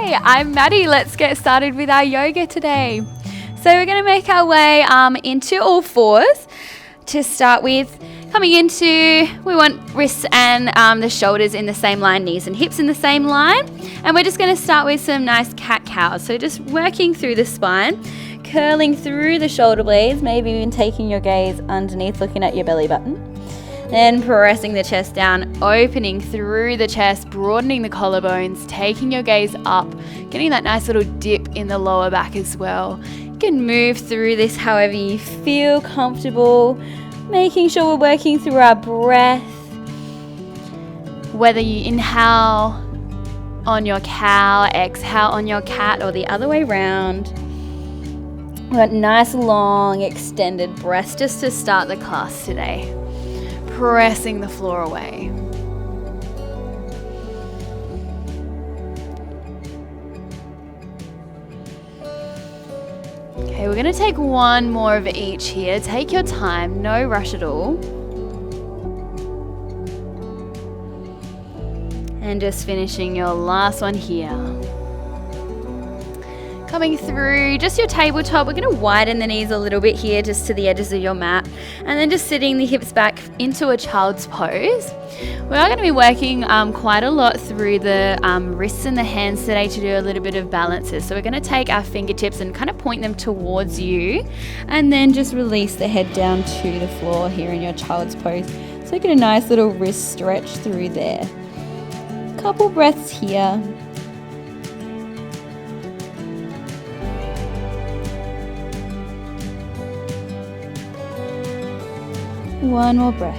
Hey, I'm Maddie. Let's get started with our yoga today. So we're going to make our way into all fours. To start with, coming into, we want wrists and the shoulders in the same line, knees and hips in the same line. And we're just going to start with some nice cat-cows. So just working through the spine, curling through the shoulder blades, maybe even taking your gaze underneath, looking at your belly button. Then pressing the chest down, opening through the chest, broadening the collarbones, taking your gaze up, getting that nice little dip in the lower back as well. You can move through this however you feel comfortable, making sure we're working through our breath. Whether you inhale on your cow, exhale on your cat, or the other way around. We want nice, long, extended breaths just to start the class today. Pressing the floor away. Okay, we're going to take one more of each here. Take your time, no rush at all. And just finishing your last one here. Coming through just your tabletop, we're going to widen the knees a little bit here just to the edges of your mat, and then just sitting the hips back into a child's pose. We are going to be working quite a lot through the wrists and the hands today to do a little bit of balances. So we're going to take our fingertips and kind of point them towards you, and then just release the head down to the floor here in your child's pose. So get a nice little wrist stretch through there. Couple breaths here. One more breath.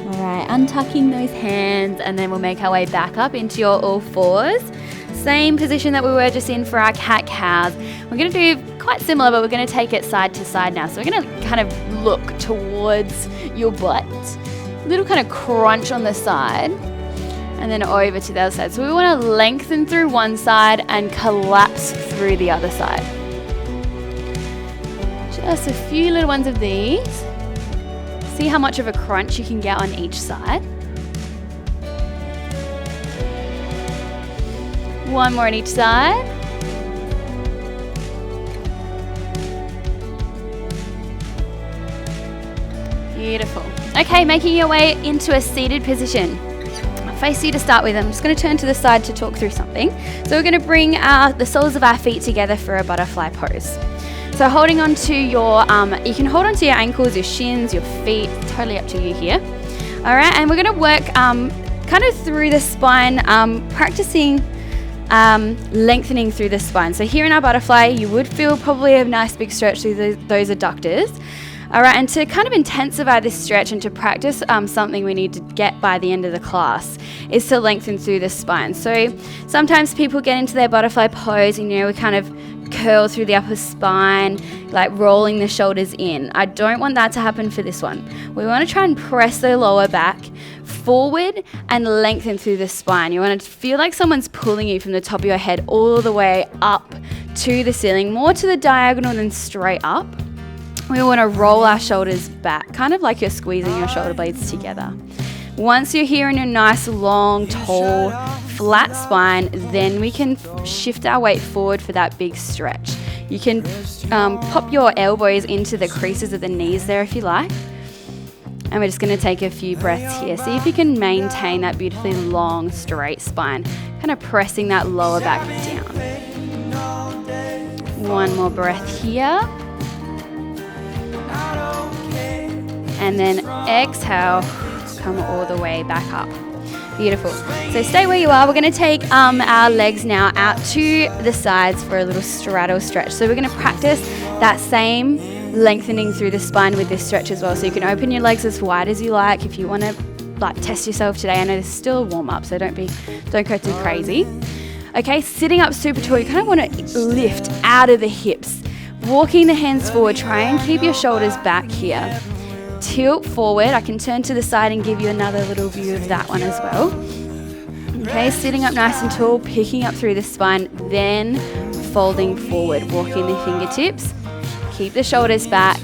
All right, untucking those hands, and then we'll make our way back up into your all fours. Same position that we were just in for our cat-cows. We're going to do quite similar, but we're going to take it side to side now. So we're going to kind of look towards your butt. A little kind of crunch on the side, and then over to the other side. So we want to lengthen through one side and collapse through the other side. Just a few little ones of these. See how much of a crunch you can get on each side. One more on each side. Beautiful. Okay, making your way into a seated position. I'll face you to start with. I'm just going to turn to the side to talk through something. So we're going to bring the soles of our feet together for a butterfly pose. So holding on to your, you can hold on to your ankles, your shins, your feet, totally up to you here. All right, and we're going to work kind of through the spine, practicing lengthening through the spine. So here in our butterfly, you would feel probably a nice big stretch through those adductors. All right, and to kind of intensify this stretch and to practice something we need to get by the end of the class is to lengthen through the spine. So sometimes people get into their butterfly pose and, we kind of curl through the upper spine, like rolling the shoulders in. I don't want that to happen for this one. We want to try and press the lower back forward and lengthen through the spine. You want to feel like someone's pulling you from the top of your head all the way up to the ceiling, more to the diagonal than straight up. We want to roll our shoulders back, kind of like you're squeezing your shoulder blades together. Once you're here in a nice, long, tall, flat spine, then we can shift our weight forward for that big stretch. You can pop your elbows into the creases of the knees there if you like. And we're just going to take a few breaths here. See if you can maintain that beautifully long, straight spine, kind of pressing that lower back down. One more breath here. And then exhale, come all the way back up. Beautiful. So stay where you are. We're going to take our legs now out to the sides for a little straddle stretch. So we're going to practice that same lengthening through the spine with this stretch as well. So you can open your legs as wide as you like. If you want to test yourself today, I know this is still a warm up, so don't go too crazy. Okay, sitting up super tall, you kind of want to lift out of the hips. Walking the hands forward, try and keep your shoulders back here. Tilt forward. I can turn to the side and give you another little view of that one as well. Okay, sitting up nice and tall, picking up through the spine, then folding forward, walking the fingertips. Keep the shoulders back.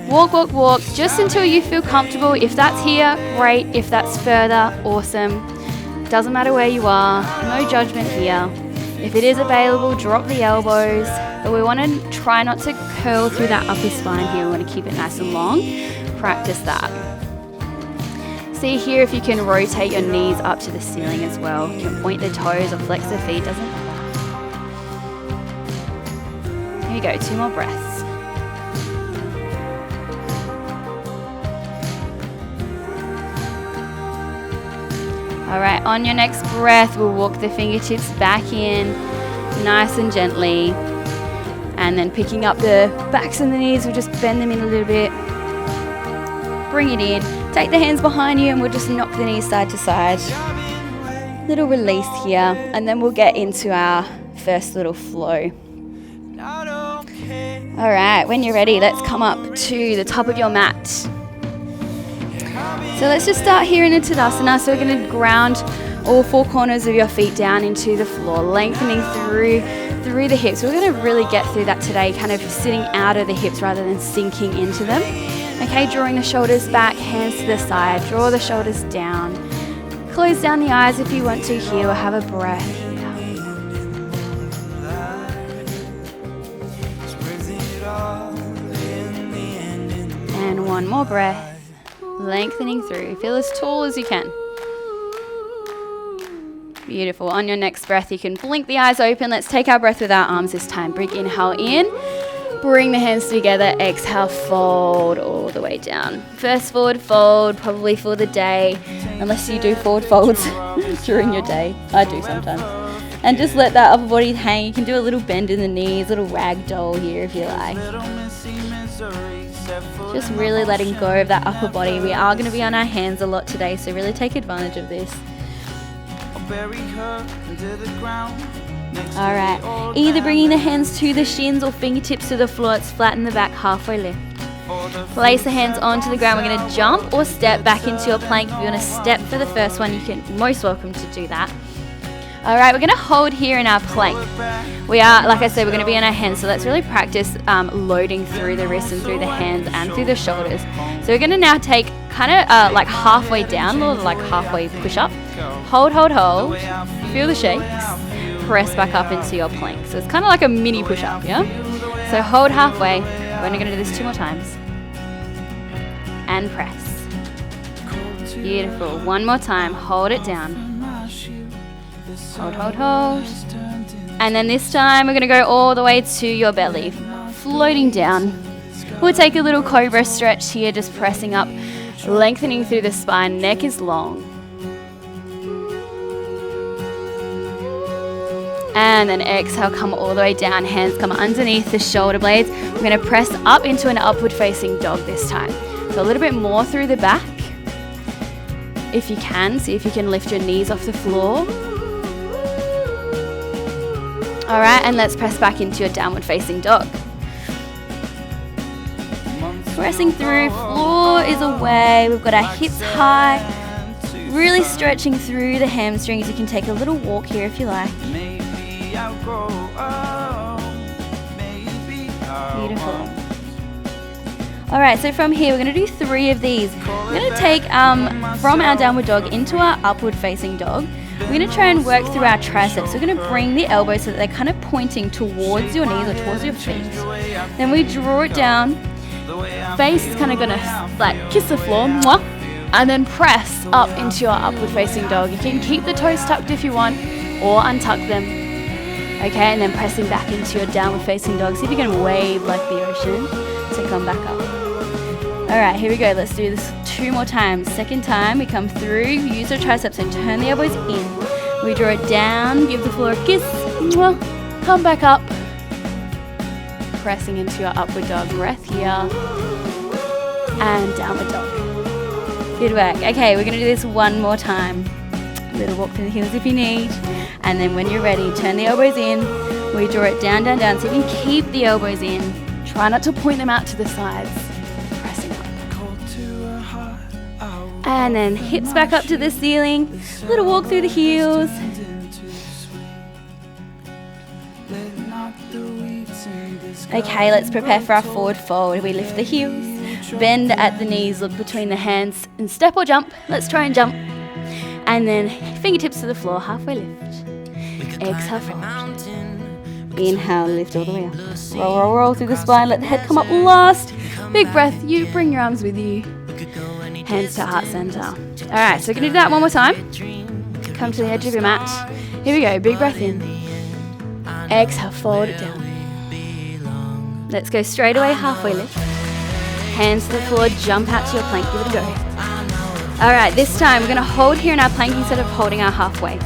Walk, walk, walk, just until you feel comfortable. If that's here, great. If that's further, awesome. Doesn't matter where you are, no judgment here. If it is available, drop the elbows, but we want to try not to curl through that upper spine here. We want to keep it nice and long. Practice that. See here if you can rotate your knees up to the ceiling as well. You can point the toes or flex the feet, doesn't matter. Here we go, 2 more breaths. All right, on your next breath, we'll walk the fingertips back in, nice and gently. And then picking up the backs and the knees, we'll just bend them in a little bit. Bring it in. Take the hands behind you and we'll just knock the knees side to side. Little release here, and then we'll get into our first little flow. All right, when you're ready, let's come up to the top of your mat. So let's just start here in a Tadasana. So we're going to ground all 4 corners of your feet down into the floor, lengthening through the hips. We're going to really get through that today, kind of sitting out of the hips rather than sinking into them. Okay, drawing the shoulders back, hands to the side, draw the shoulders down. Close down the eyes if you want to here, or have a breath here. And one more breath, lengthening through. Feel as tall as you can. Beautiful. On your next breath, you can blink the eyes open. Let's take our breath with our arms this time. Big inhale in. Bring the hands together. Exhale, fold all the way down. First forward fold, probably for the day, unless you do forward folds during your day. I do sometimes. And just let that upper body hang. You can do a little bend in the knees, little ragdoll here if you like. Just really letting go of that upper body. We are going to be on our hands a lot today, so really take advantage of this. All right, either bringing the hands to the shins or fingertips to the floor. Let's flatten the back, halfway lift. Place the hands onto the ground. We're going to jump or step back into your plank. If you want to step for the first one, you're most welcome to do that. All right, we're going to hold here in our plank. We are, like I said, we're going to be on our hands, so let's really practice loading through the wrists and through the hands and through the shoulders. So we're going to now take kind of like halfway down, or like halfway push up. Hold, hold, hold. Feel the shakes. Press back up into your plank. So it's kind of like a mini push up, yeah? So hold halfway. We're only going to do this 2 more times. And press. Beautiful. One more time. Hold it down. Hold, hold, hold. And then this time we're going to go all the way to your belly, floating down. We'll take a little cobra stretch here, just pressing up, lengthening through the spine. Neck is long. And then exhale, come all the way down. Hands come underneath the shoulder blades. We're going to press up into an upward facing dog this time. So a little bit more through the back. If you can, see if you can lift your knees off the floor. All right, and let's press back into your downward facing dog. Pressing through, floor is away. We've got our hips high, really stretching through the hamstrings. You can take a little walk here if you like. Beautiful. All right, so from here, we're going to do 3 of these. We're going to take from our downward dog into our upward facing dog. We're going to try and work through our triceps. We're going to bring the elbows so that they're kind of pointing towards your knees or towards your feet. Then we draw it down. Face is kind of going to like kiss the floor. Mwah, and then press up into your upward facing dog. You can keep the toes tucked if you want, or untuck them. Okay, and then pressing back into your downward facing dog. See if you can wave like the ocean to come back up. All right, here we go. Let's do this 2 more times. Second time, we come through, use our triceps and turn the elbows in. We draw it down, give the floor a kiss, come back up. Pressing into your upward dog. Breath here. And downward dog. Good work. Okay, we're going to do this 1 more time. A little walk through the heels if you need. And then when you're ready, turn the elbows in. We draw it down, down, down. So you can keep the elbows in. Try not to point them out to the sides. And then hips back up to the ceiling. Little walk through the heels. Okay, let's prepare for our forward fold. We lift the heels, bend at the knees, look between the hands, and step or jump. Let's try and jump. And then Fingertips to the floor, halfway lift. Exhale, fold. Inhale, lift all the way up. Roll, roll, roll through the spine. Let the head come up last. Big breath. You bring your arms with you. Hands to heart center. All right, so we're going to do that one more time. Come to the edge of your mat. Here we go. Big breath in. Exhale, fold it down. Let's go straight away, halfway lift. Hands to the floor, jump out to your plank. Give it a go. All right, this time we're going to hold here in our plank instead of holding our halfway.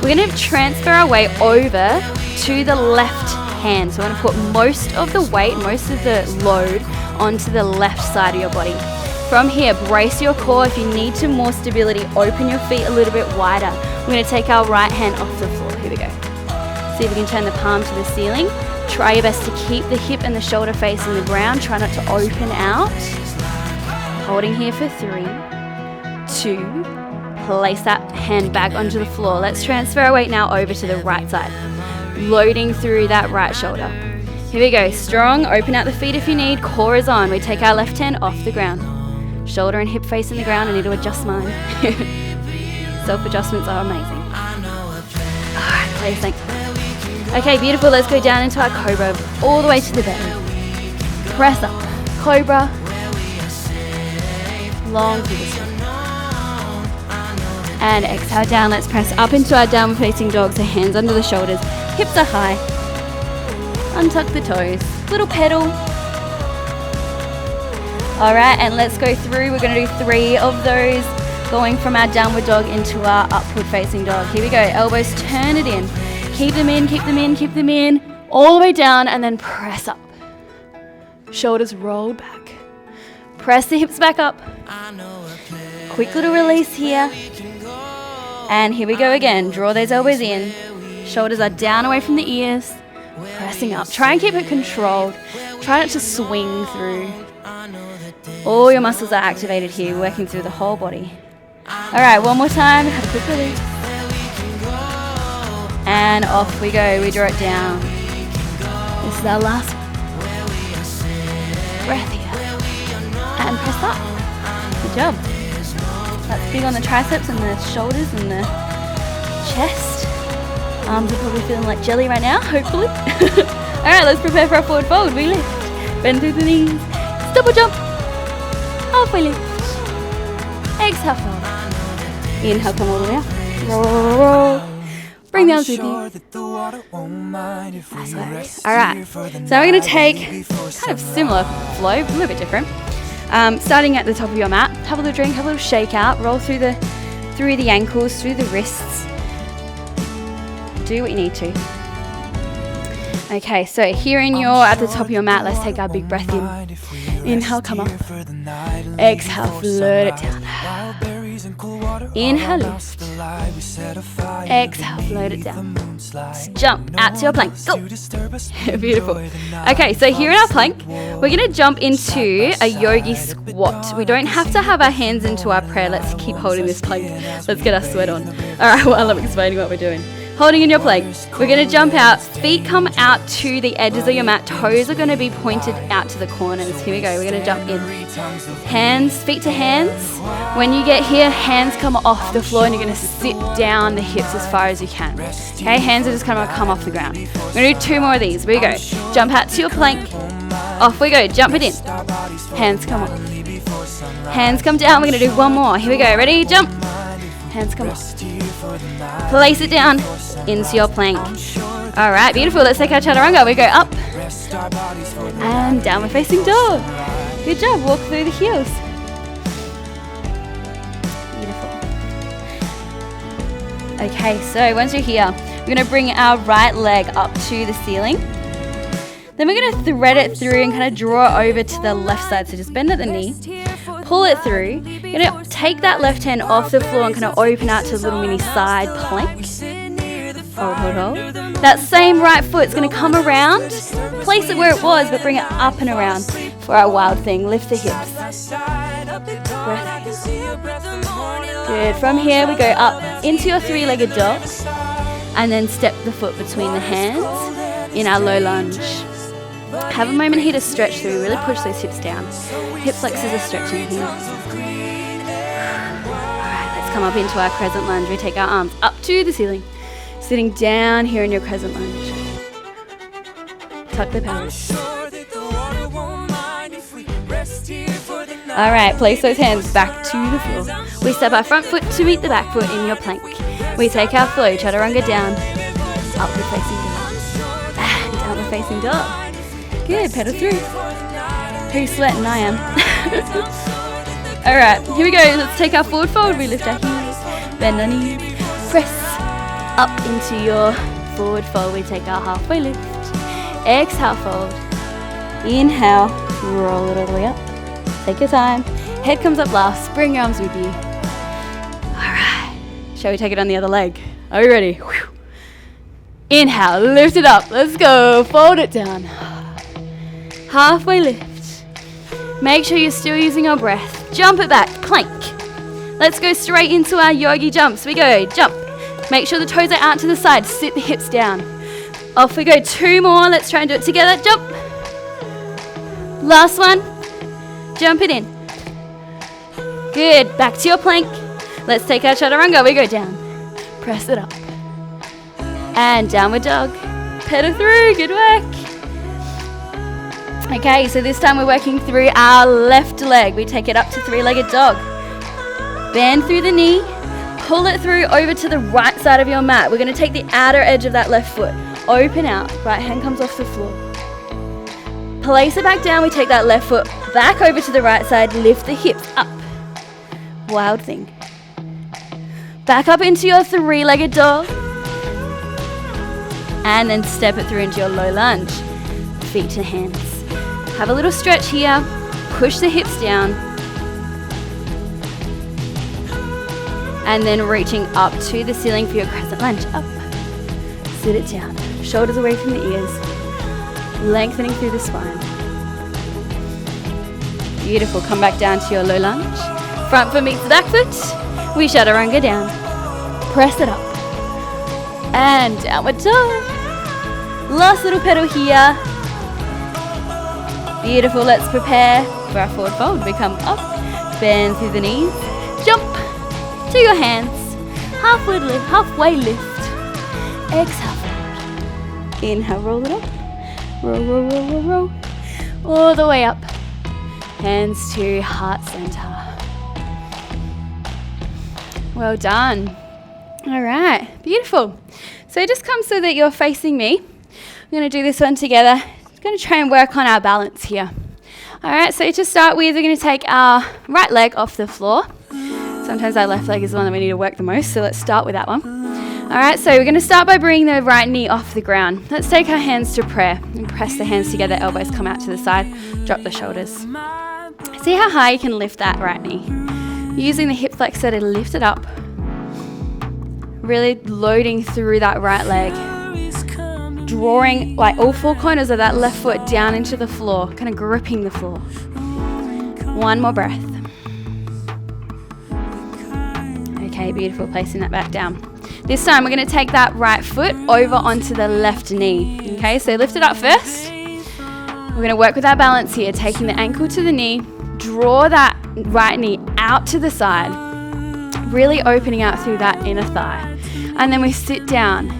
We're going to transfer our weight over to the left hand. So we're going to put most of the weight, most of the load onto the left side of your body. From here, brace your core. If you need some more stability, open your feet a little bit wider. We're going to take our right hand off the floor. Here we go. See if we can turn the palm to the ceiling. Try your best to keep the hip and the shoulder facing the ground. Try not to open out. Holding here for 3, 2, place that hand back onto the floor. Let's transfer our weight now over to the right side. Loading through that right shoulder. Here we go. Strong. Open out the feet if you need. Core is on. We take our left hand off the ground. Shoulder and hip facing the ground. I need to adjust mine. Self-adjustments are amazing. Alright, placing. Okay, beautiful. Let's go down into our cobra. All the way to the belly. Press up. Cobra. Long through the spine. And exhale down. Let's press up into our downward facing dog. So hands under the shoulders. Hips are high. Untuck the toes. Little pedal. All right, and let's go through. We're going to do 3 of those, going from our downward dog into our upward facing dog. Here we go. Elbows, turn it in. Keep them in, keep them in, keep them in. All the way down and then press up. Shoulders rolled back. Press the hips back up. Quick little release here. And here we go again. Draw those elbows in. Shoulders are down away from the ears. Pressing up. Try and keep it controlled. Try not to swing through. All your muscles are activated here, working through the whole body. All right, one more time. Have a quick release. And off we go. We draw it down. This is our last one. Breath here. And press up. Good job. That's big on the triceps and the shoulders and the chest. Arms are probably feeling like jelly right now, hopefully. All right, let's prepare for our forward fold. We lift. Bend through the knees. Double jump. Halfway lift. Exhale, fold. Inhale, come all the way up. Roll, roll, roll. Bring the arms with you. Nice work. All right, so we're going to take kind of similar flow, a little bit different. Starting at the top of your mat, have a little drink, have a little shake out, roll through the ankles, through the wrists. Do what you need to. Okay, so here at the top of your mat, let's take our big breath in. Inhale, come up. Exhale, float it down. Inhale, lift. Exhale, float it down. Jump out to your plank. Go. Beautiful. Okay, so here in our plank, we're going to jump into a yogi squat. We don't have to have our hands into our prayer. Let's keep holding this plank. Let's get our sweat on. All right, well, I'm explaining what we're doing. Holding in your plank. We're going to jump out. Feet come out to the edges of your mat. Toes are going to be pointed out to the corners. Here we go. We're going to jump in. Hands, feet to hands. When you get here, hands come off the floor and you're going to sit down the hips as far as you can. Okay, hands are just going to come off the ground. We're going to do 2 more of these. Here we go. Jump out to your plank. Off we go. Jump it in. Hands come off. Hands come down. We're going to do 1 more. Here we go. Ready? Jump. Hands come off. Place it down into your plank. All right, beautiful. Let's take our chaturanga. We go up and downward facing dog. Good job. Walk through the heels. Beautiful. Okay, so once you're here, we're going to bring our right leg up to the ceiling. Then we're going to thread it through and kind of draw over to the left side. So just bend at the knee. Pull it through. You're going to take that left hand off the floor and kind of open out to a little mini side plank. Hold, hold, hold. That same right foot's going to come around. Place it where it was, but bring it up and around for our wild thing. Lift the hips. Breath. Good. From here, we go up into your 3-legged dog. And then step the foot between the hands in our low lunge. Have a moment here to stretch through. Really push those hips down. Hip flexors are stretching here. Alright, let's come up into our crescent lunge. We take our arms up to the ceiling, sitting down here in your crescent lunge. Tuck the pelvis. All right, place those hands back to the floor. We step our front foot to meet the back foot in your plank. We take our flow, chaturanga down, upward facing dog, and downward facing dog. Good, pedal through. Who's sweating? I am. All right, here we go. Let's take our forward fold. We lift our heels, bend our knees, press up into your forward fold. We take our halfway lift. Exhale, fold. Inhale, roll it all the way up. Take your time. Head comes up last. Bring your arms with you. All right. Shall we take it on the other leg? Are we ready? Whew. Inhale, lift it up. Let's go. Fold it down. Halfway lift. Make sure you're still using your breath. Jump it back. Plank. Let's go straight into our yogi jumps. We go. Jump. Make sure the toes are out to the side. Sit the hips down. Off we go. 2 more. Let's try and do it together. Jump. Last one. Jump it in. Good. Back to your plank. Let's take our chaturanga. We go down. Press it up. And downward dog. Pedal through. Good work. Okay, so this time we're working through our left leg. We take it up to 3-legged dog. Bend through the knee. Pull it through over to the right side of your mat. We're going to take the outer edge of that left foot. Open out. Right hand comes off the floor. Place it back down. We take that left foot back over to the right side. Lift the hips up. Wild thing. Back up into your 3-legged dog. And then step it through into your low lunge. Feet to hands. Have a little stretch here. Push the hips down. And then reaching up to the ceiling for your crescent lunge. Up. Sit it down. Shoulders away from the ears. Lengthening through the spine. Beautiful. Come back down to your low lunge. Front foot meets the back foot. We chaturanga down. Press it up. And downward dog. Last little pedal here. Beautiful. Let's prepare for our forward fold. We come up. Bend through the knees. Jump to your hands. Halfway lift. Exhale. Fold. Inhale. Roll it up. Roll, roll, roll, roll, roll. All the way up. Hands to heart center. Well done. All right, beautiful. So just come so that you're facing me. We're going to do this one together. We're going to try and work on our balance here. All right, so to start with, we're going to take our right leg off the floor. Sometimes our left leg is the one that we need to work the most, so let's start with that one. All right, so we're going to start by bringing the right knee off the ground. Let's take our hands to prayer and press the hands together, elbows come out to the side, drop the shoulders. See how high you can lift that right knee. Using the hip flexor to lift it up. Really loading through that right leg. Drawing like all 4 corners of that left foot down into the floor, kind of gripping the floor. 1 more breath. Okay, beautiful, placing that back down. This time we're going to take that right foot over onto the left knee. Okay, so lift it up first. We're going to work with our balance here, taking the ankle to the knee, draw that right knee out to the side, really opening out through that inner thigh. And then we sit down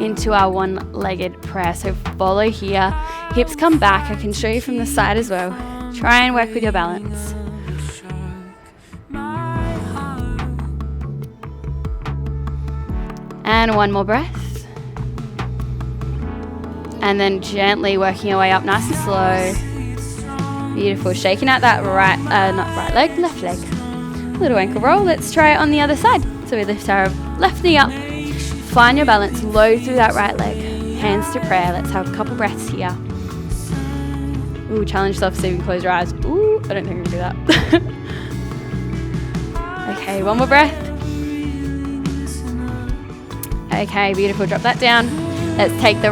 into our 1-legged prayer. So follow here, hips come back. I can show you from the side as well. Try and work with your balance. And 1 more breath. And then gently working your way up nice and slow. Beautiful. Shaking out that left leg. Little ankle roll. Let's try it on the other side. So we lift our left knee up. Find your balance. Load through that right leg. Hands to prayer. Let's have a couple breaths here. Ooh, challenge yourself so you can close your eyes. Ooh, I don't think we can do that. Okay, 1 more breath. Okay, beautiful. Drop that down. Let's take the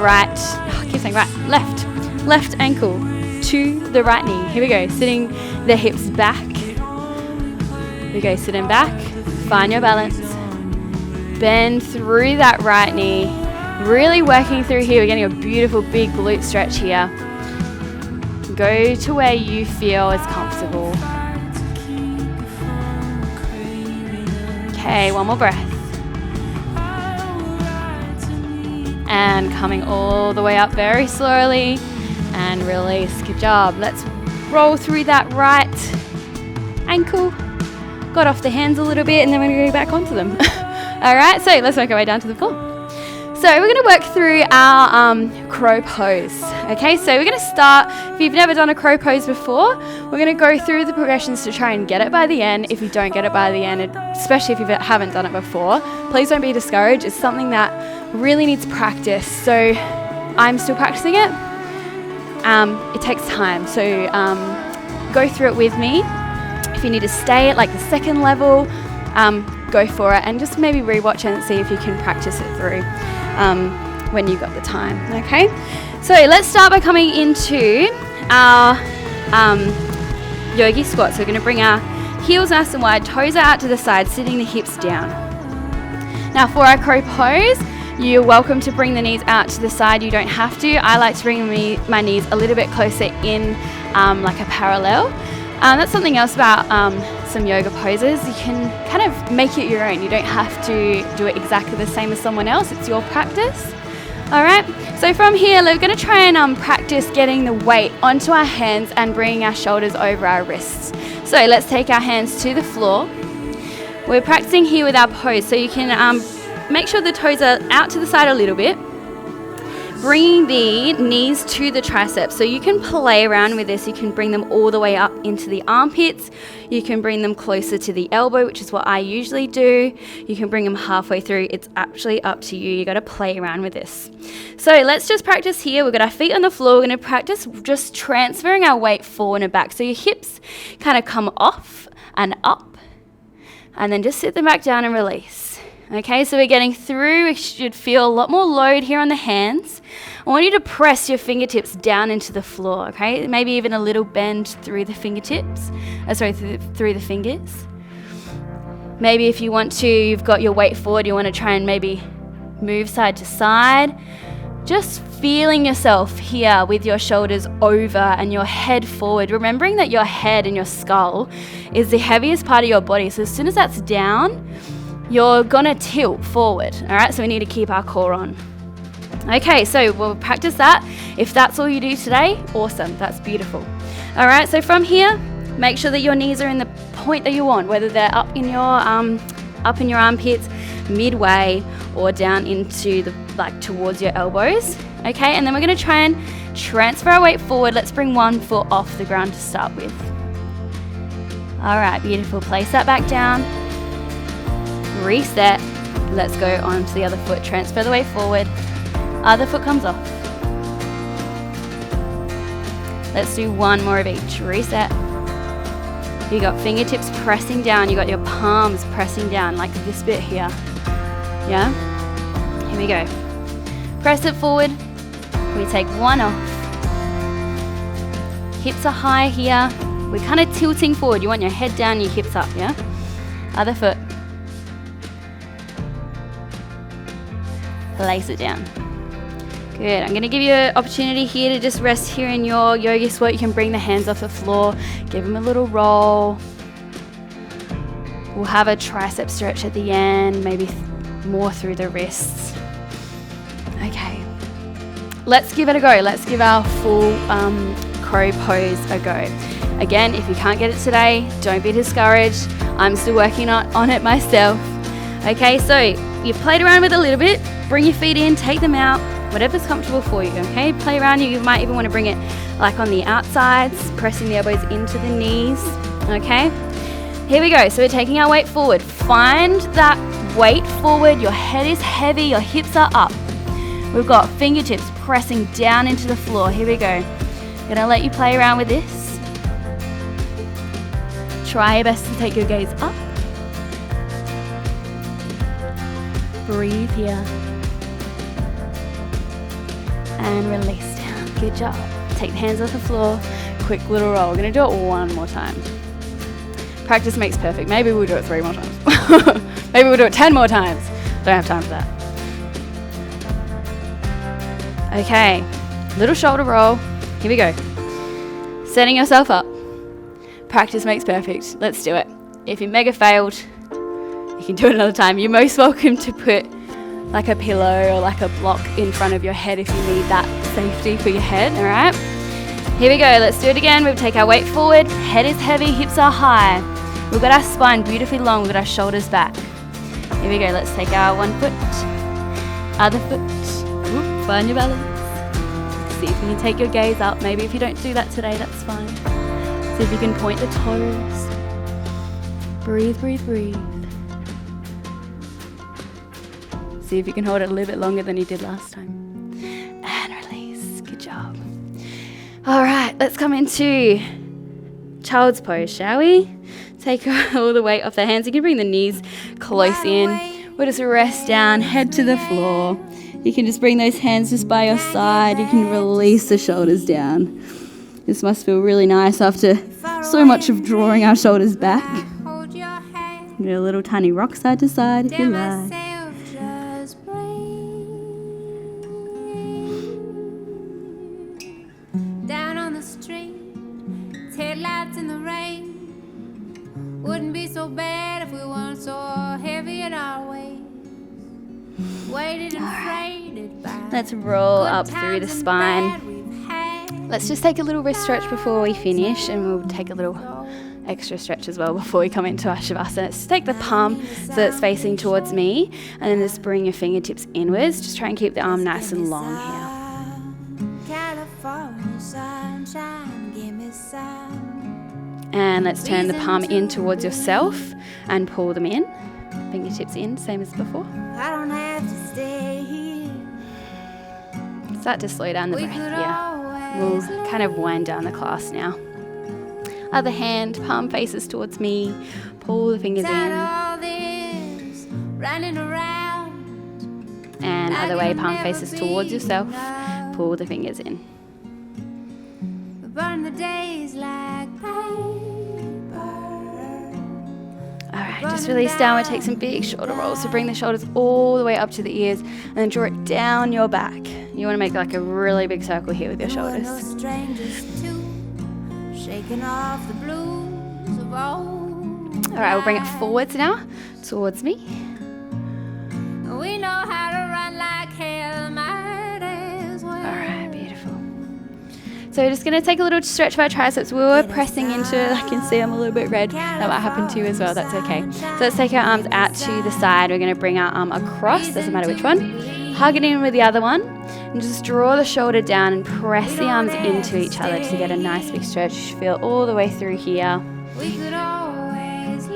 left ankle to the right knee. Here we go. Sitting the hips back. We go sitting back. Find your balance. Bend through that right knee. Really working through here. We're getting a beautiful big glute stretch here. Go to where you feel is comfortable. Okay, one more breath. And coming all the way up very slowly and release. Good job. Let's roll through that right ankle. Got off the hands a little bit and then we're going to go back onto them. All right, so let's work our way down to the floor. So we're going to work through our crow pose. Okay, so we're going to start, if you've never done a crow pose before, we're going to go through the progressions to try and get it by the end. If you don't get it by the end, especially if you haven't done it before, please don't be discouraged. It's something that really needs practice. So I'm still practicing it. It takes time. So go through it with me. If you need to stay at like the second level, go for it and just maybe rewatch it and see if you can practice it through when you've got the time. Okay, so let's start by coming into our yogi squat. So we're going to bring our heels nice and wide, toes are out to the side, sitting the hips down. Now for our crow pose, you're welcome to bring the knees out to the side. You don't have to. I like to bring my knees a little bit closer in like a parallel. That's something else about some yoga poses. You can kind of make it your own. You don't have to do it exactly the same as someone else. It's your practice. All right. So from here, we're going to try and practice getting the weight onto our hands and bringing our shoulders over our wrists. So let's take our hands to the floor. We're practicing here with our pose. So you can make sure the toes are out to the side a little bit. Bringing the knees to the triceps. So you can play around with this. You can bring them all the way up into the armpits. You can bring them closer to the elbow, which is what I usually do. You can bring them halfway through. It's actually up to you. You got to play around with this. So let's just practice here. We've got our feet on the floor. We're going to practice just transferring our weight forward and back. So your hips kind of come off and up, and then just sit them back down and release. Okay, so we're getting through. We should feel a lot more load here on the hands. I want you to press your fingertips down into the floor, okay? Maybe even a little bend through the fingertips. Through the fingers. Maybe if you want to, you've got your weight forward, you want to try and maybe move side to side. Just feeling yourself here with your shoulders over and your head forward. Remembering that your head and your skull is the heaviest part of your body. So as soon as that's down, you're gonna tilt forward, all right? So we need to keep our core on. Okay, so we'll practice that. If that's all you do today, awesome, that's beautiful. All right, so from here, make sure that your knees are in the point that you want, whether they're up in your armpits, midway, or down into towards your elbows. Okay, and then we're gonna try and transfer our weight forward. Let's bring one foot off the ground to start with. All right, beautiful, place that back down. Reset. Let's go on to the other foot. Transfer the weight forward. Other foot comes off. Let's do one more of each. Reset. You got fingertips pressing down. You got your palms pressing down like this bit here. Yeah? Here we go. Press it forward. We take one off. Hips are high here. We're kind of tilting forward. You want your head down, your hips up, yeah? Other foot. Place it down. Good. I'm going to give you an opportunity here to just rest here in your yoga squat. You can bring the hands off the floor, give them a little roll. We'll have a tricep stretch at the end, maybe more through the wrists. Okay. Let's give it a go. Let's give our full crow pose a go. Again, if you can't get it today, don't be discouraged. I'm still working on it myself. Okay, so you've played around with it a little bit. Bring your feet in, take them out, whatever's comfortable for you, okay? Play around. You might even want to bring it like on the outsides, pressing the elbows into the knees, okay? Here we go. So we're taking our weight forward. Find that weight forward. Your head is heavy, your hips are up. We've got fingertips pressing down into the floor. Here we go. I'm gonna let you play around with this. Try your best to take your gaze up. Breathe here. And release down. Good job. Take the hands off the floor. Quick little roll. We're going to do it one more time. Practice makes perfect. Maybe we'll do it 3 more times. Maybe we'll do it 10 more times. Don't have time for that. Okay. Little shoulder roll. Here we go. Setting yourself up. Practice makes perfect. Let's do it. If you mega failed, you can do it another time. You're most welcome to put like a pillow or like a block in front of your head if you need that safety for your head, all right? Here we go, let's do it again. We'll take our weight forward, head is heavy, hips are high. We've got our spine beautifully long, we've got our shoulders back. Here we go, let's take our one foot, other foot, whoop, find your balance. See if you can take your gaze up. Maybe if you don't do that today, that's fine. See if you can point the toes. Breathe, breathe, breathe. See if you can hold it a little bit longer than you did last time. And release, good job. All right, let's come into child's pose, shall we? Take all the weight off the hands. You can bring the knees close in. We'll just rest down, head to the floor. You can just bring those hands just by your side. You can release the shoulders down. This must feel really nice after so much of drawing our shoulders back. Get a little tiny rock side to side if you like. Down on the street, headlights in the rain. Wouldn't be so bad if we weren't so heavy in our ways. Weighted and freighted by. Let's roll up through the spine. Let's just take a little wrist stretch before we finish, and we'll take a little extra stretch as well before we come into our Shavasana. Just take the palm so it's facing towards me, and then just bring your fingertips inwards. Just try and keep the arm nice and long here. And let's turn the palm in towards yourself and pull them in. Fingertips in, same as before. I don't have to stay here. Start to slow down the breath here. We'll kind of wind down the class now. Other hand, palm faces towards me. Pull the fingers in. And other way, palm faces towards yourself. Pull the fingers in. Burn the days like Alright, just release downward, take some big shoulder rolls. So bring the shoulders all the way up to the ears and then draw it down your back. You want to make like a really big circle here with your shoulders. Alright, we'll bring it forwards now, towards me. We know how to run like hell, might as well. Alright, beautiful. So we're just going to take a little stretch of our triceps. We were pressing into it. I can see I'm a little bit red. That might happen to you as well. That's okay. So let's take our arms out to the side. We're going to bring our arm across. Doesn't matter which one. Hug it in with the other one. And just draw the shoulder down and press the arms into each other to get a nice big stretch. Feel all the way through here. We could always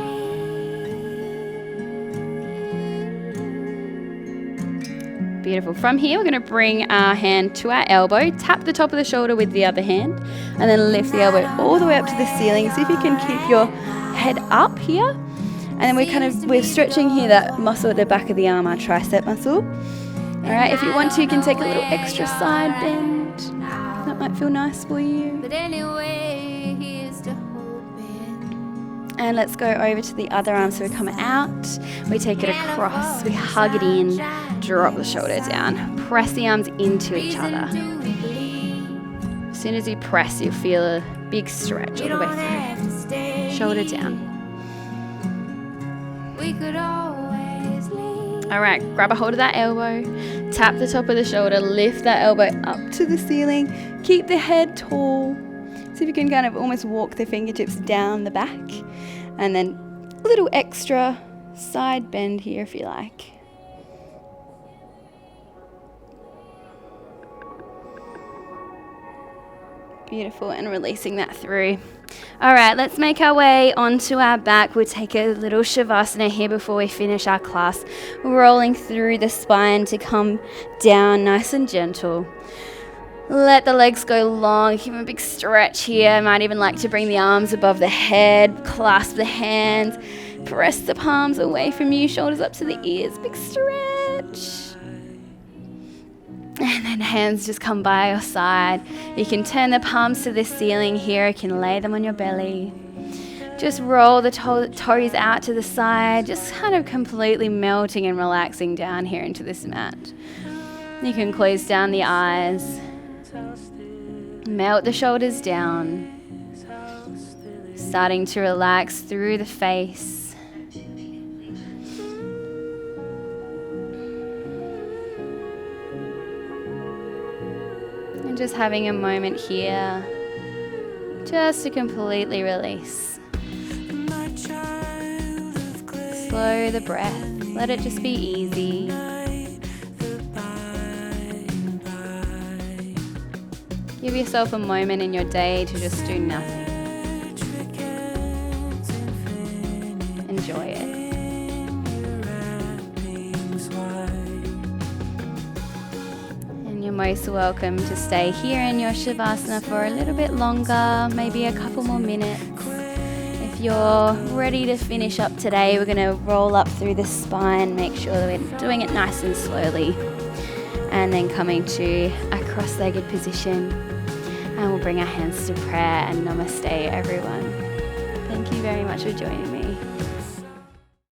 Beautiful. From here, we're going to bring our hand to our elbow, tap the top of the shoulder with the other hand, and then lift the elbow all the way up to the ceiling. See if you can keep your head up here. And then we're stretching here that muscle at the back of the arm, our tricep muscle. All right, if you want to, you can take a little extra side bend. That might feel nice for you. But anyway, here's to hoping. And let's go over to the other arm. So we come out, we take it across, we hug it in, drop the shoulder down, press the arms into each other. As soon as you press, you'll feel a big stretch all the way through. Shoulder down. We could always leave. All right, grab a hold of that elbow, tap the top of the shoulder, lift that elbow up to the ceiling, keep the head tall. See if you can kind of almost walk the fingertips down the back, and then a little extra side bend here if you like. Beautiful, and releasing that through. All right, let's make our way onto our back. We'll take a little Shavasana here before we finish our class. Rolling through the spine to come down nice and gentle. Let the legs go long. Give them a big stretch here. I might even like to bring the arms above the head, clasp the hands, press the palms away from you, shoulders up to the ears, big stretch. And then hands just come by your side. You can turn the palms to the ceiling here. You can lay them on your belly. Just roll the toes out to the side, just kind of completely melting and relaxing down here into this mat. You can close down the eyes. Melt the shoulders down. Starting to relax through the face. And just having a moment here just to completely release. Slow the breath. Let it just be easy. Give yourself a moment in your day to just do nothing. Enjoy it. And you're most welcome to stay here in your Shavasana for a little bit longer, maybe a couple more minutes. If you're ready to finish up today, we're going to roll up through the spine, make sure that we're doing it nice and slowly. And then coming to a cross-legged position. And we'll bring our hands to prayer and namaste, everyone. Thank you very much for joining me.